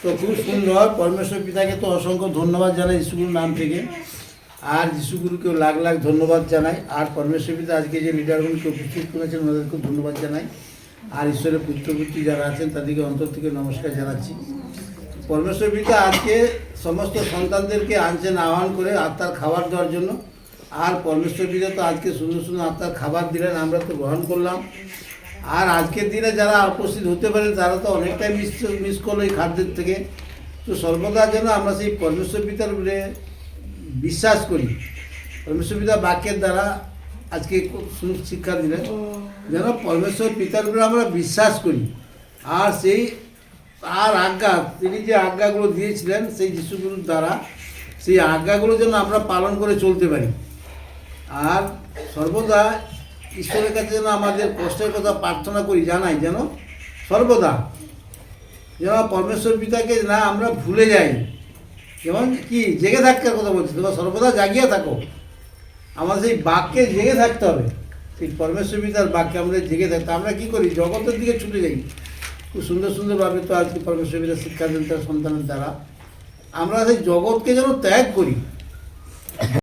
তো খুব সুন্দর। পরমেশ্বর পিতাকে তো অসংখ্য ধন্যবাদ জানাই যিশুগুরুর নাম থেকে, আর যিশুগুরুকেও লাখ লাখ ধন্যবাদ জানাই। আর পরমেশ্বর পিতা আজকে যে লিডারগুলোকে উপস্থিত করেছেন ওদেরকেও ধন্যবাদ জানাই। আর ঈশ্বরের পুত্রপুত্রী যারা আছেন তাদেরকে অন্তর থেকে নমস্কার জানাচ্ছি। পরমেশ্বর পিতা আজকে সমস্ত সন্তানদেরকে আনছেন আহ্বান করে আত্মার খাবার দেওয়ার জন্য। আর পরমেশ্বর পিতা তো আজকে সুন্দর সুন্দর আত্মার খাবার দিলেন, আমরা তো গ্রহণ করলাম। আর আজকের দিনে যারা উপস্থিত হতে পারেন তারা তো অনেকটাই মিস করলো এই খাদ্যের থেকে। তো সর্বদা যেন আমরা সেই পরমেশ্বর পিতার উপরে বিশ্বাস করি। পরমেশ্বর পিতার বাক্যের দ্বারা আজকে খুব শিক্ষা দিলেন, যেন পরমেশ্বর পিতার উপরে আমরা বিশ্বাস করি। আর সেই আর আজ্ঞা, তিনি যে আজ্ঞাগুলো দিয়েছিলেন সেই যিশুগুরুর দ্বারা, সেই আজ্ঞাগুলো যেন আমরা পালন করে চলতে পারি। আর সর্বদা ঈশ্বরের কাছে যেন আমাদের কষ্টের কথা প্রার্থনা করি, জানাই যেন সর্বদা যেন পরমেশ্বর পিতাকে না আমরা ভুলে যাই। যেমন কি জেগে থাকার কথা বলছি, তোমরা সর্বদা জাগিয়ে থাকো। আমাদের সেই বাক্যে জেগে থাকতে হবে, সেই পরমেশ্বর পিতার বাক্যে আমরা জেগে থাকতে। আমরা কী করি, জগতের দিকে ছুটে যাই। খুব সুন্দর সুন্দরভাবে তো আজকে পরমেশ্বর পিতা শিক্ষা দেন তার সন্তানের দ্বারা। আমরা সেই জগৎকে যেন ত্যাগ করি।